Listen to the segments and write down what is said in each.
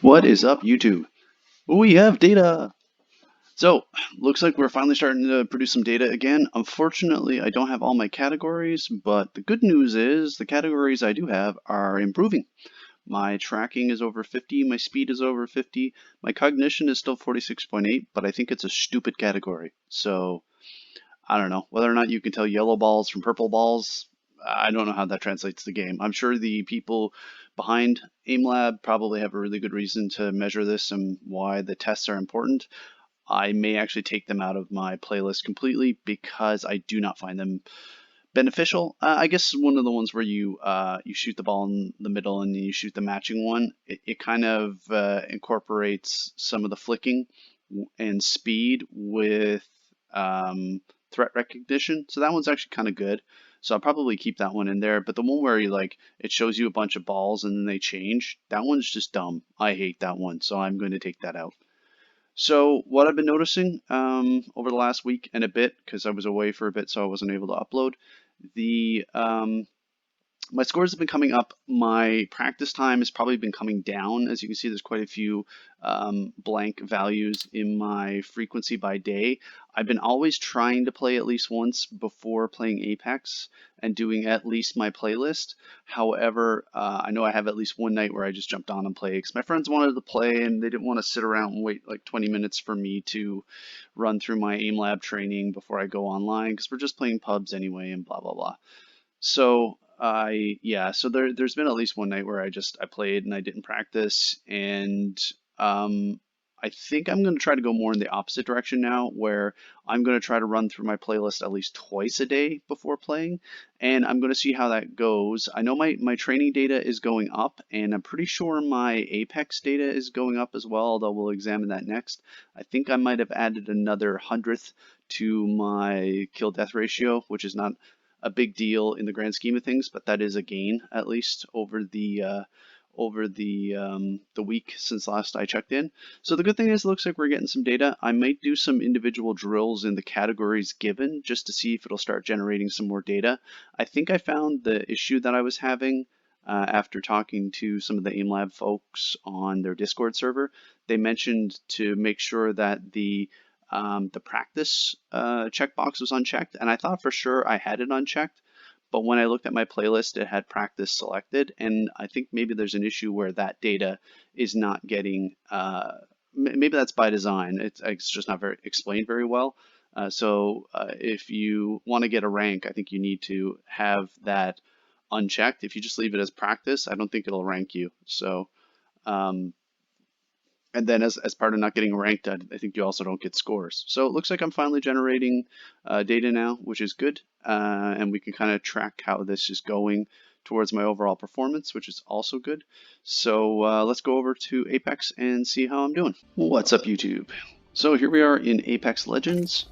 What is up, YouTube? We have data. So, looks like we're finally starting to produce some data again. Unfortunately, I don't have all my categories, but the good news is the categories I do have are improving. My tracking is over 50, my speed is over 50, my cognition is still 46.8, but I think it's a stupid category. So, I don't know whether or not you can tell yellow balls from purple balls. I don't know how that translates to the game. I'm sure the people behind Aimlab probably have a really good reason to measure this and why the tests are important. I may actually take them out of my playlist completely because I do not find them beneficial. I guess one of the ones where you shoot the ball in the middle and you shoot the matching one, it kind of incorporates some of the flicking and speed with threat recognition. So that one's actually kind of good. So I'll probably keep that one in there. But the one where you like it shows you a bunch of balls and then they change, that one's just dumb. I hate that one. So I'm going to take that out. So what I've been noticing over the last week and a bit, because I was away for a bit, so I wasn't able to upload, the my scores have been coming up. My practice time has probably been coming down. As you can see, there's quite a few blank values in my frequency by day. I've been always trying to play at least once before playing Apex and doing at least my playlist. However, I know I have at least one night where I just jumped on and played because my friends wanted to play and they didn't want to sit around and wait like 20 minutes for me to run through my Aimlab training before I go online because we're just playing pubs anyway and blah, blah, blah. So so there's been at least one night where I played and I didn't practice and um I think I'm going to try to go more in the opposite direction now where I'm going to try to run through my playlist at least twice a day before playing and I'm going to see how that goes. I know my training data is going up and I'm pretty sure my Apex data is going up as well, although we'll examine that next. I think I might have added another hundredth to my kill death ratio, which is not a big deal in the grand scheme of things, but that is a gain at least over the week since last I checked in. So the good thing is, it looks like we're getting some data. I might do some individual drills in the categories given just to see if it'll start generating some more data. I think I found the issue that I was having after talking to some of the Aimlab folks on their Discord server. They mentioned to make sure that the practice checkbox was unchecked, and I thought for sure I had it unchecked. But when I looked at my playlist, it had practice selected, and I think maybe there's an issue where that data is not getting. Maybe that's by design. It's just not very explained very well. If you want to get a rank, I think you need to have that unchecked. If you just leave it as practice, I don't think it'll rank you. Um, and then as part of not getting ranked, I think you also don't get scores. So it looks like I'm finally generating data now, which is good. And we can kind of track how this is going towards my overall performance, which is also good. So let's go over to Apex and see how I'm doing. What's up, YouTube? So here we are in Apex Legends,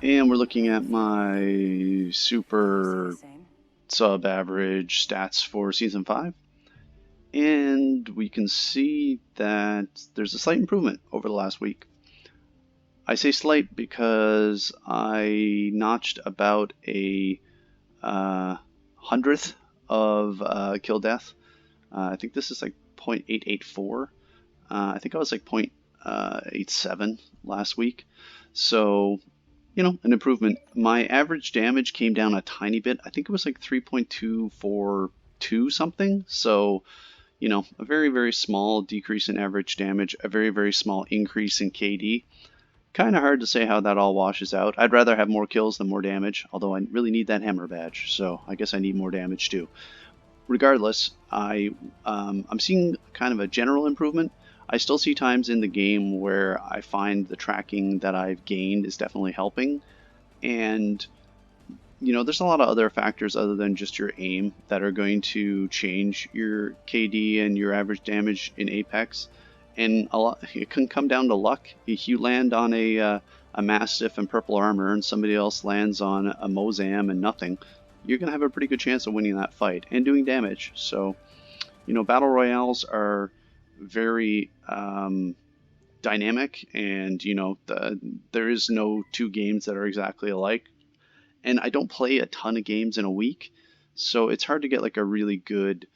and we're looking at my super sub-average stats for Season 5. And we can see that there's a slight improvement over the last week. I say slight because I notched about a hundredth of kill death. I think this is like 0.884. I think I was like 0.87 last week. So, an improvement. My average damage came down a tiny bit. I think it was like 3.242 something. So, a very, very small decrease in average damage, a very, very small increase in KD. Kind of hard to say how that all washes out. I'd rather have more kills than more damage, although I really need that hammer badge, so I guess I need more damage too. Regardless, I'm seeing kind of a general improvement. I still see times in the game where I find the tracking that I've gained is definitely helping, and there's a lot of other factors other than just your aim that are going to change your KD and your average damage in Apex. And it can come down to luck. If you land on a Mastiff and purple armor and somebody else lands on a Mozam and nothing, you're going to have a pretty good chance of winning that fight and doing damage. So, battle royales are very dynamic, and there is no two games that are exactly alike, and I don't play a ton of games in a week, so it's hard to get like a really good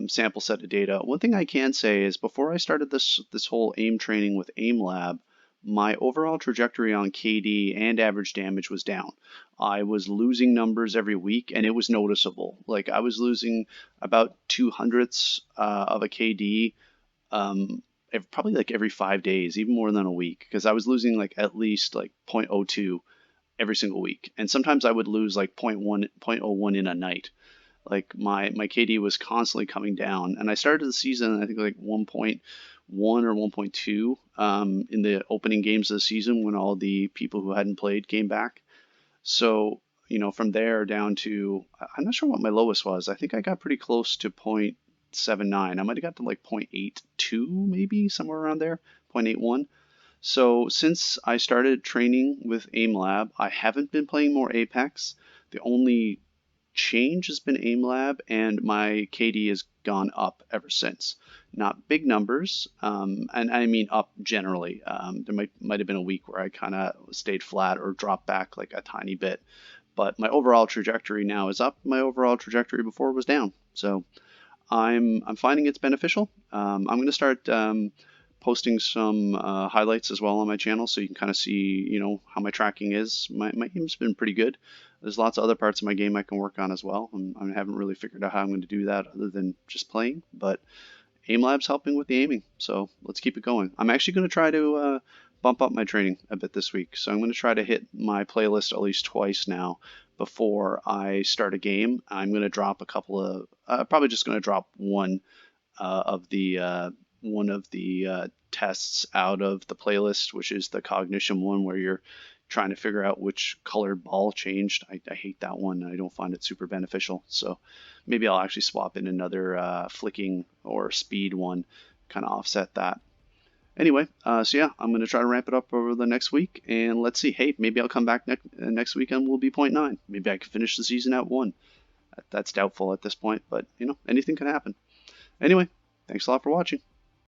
sample set of data. One thing I can say is before I started this whole aim training with Aimlab, my overall trajectory on KD and average damage was down. I was losing numbers every week, and it was noticeable. Like I was losing about 200ths of a KD, probably like every 5 days, even more than a week, because I was losing like at least like 0.02 every single week, and sometimes I would lose like zero point 0.1, zero point zero 0.01 in a night. Like my KD was constantly coming down, and I started the season I think like 1.1 or 1.2 in the opening games of the season when all the people who hadn't played came back. So from there down to I'm not sure what my lowest was. I think I got pretty close to 0.79. I might have got to like 0.82 maybe somewhere around there, 0.81. So since I started training with Aimlab, I haven't been playing more Apex. The only change has been Aimlab, and my KD has gone up ever since. Not big numbers, and I mean up generally. There might have been a week where I kind of stayed flat or dropped back like a tiny bit, but my overall trajectory now is up. My overall trajectory before was down. So I'm finding it's beneficial. I'm going to start posting some highlights as well on my channel, so you can kind of see how my tracking is. My game's been pretty good. There's lots of other parts of my game I can work on as well. I haven't really figured out how I'm going to do that other than just playing, but Aimlab's helping with the aiming, so let's keep it going. I'm actually going to try to bump up my training a bit this week, so I'm going to try to hit my playlist at least twice now before I start a game. I'm going to drop a couple of, probably just going to drop one of the tests out of the playlist, which is the cognition one where you're trying to figure out which colored ball changed. I hate that one. I don't find it super beneficial. So maybe I'll actually swap in another flicking or speed one, kind of offset that. Anyway, so yeah, I'm going to try to ramp it up over the next week, and let's see. Hey, maybe I'll come back next weekend. We'll be 0.9. Maybe I can finish the season at 1. That's doubtful at this point, but anything can happen. Anyway, thanks a lot for watching.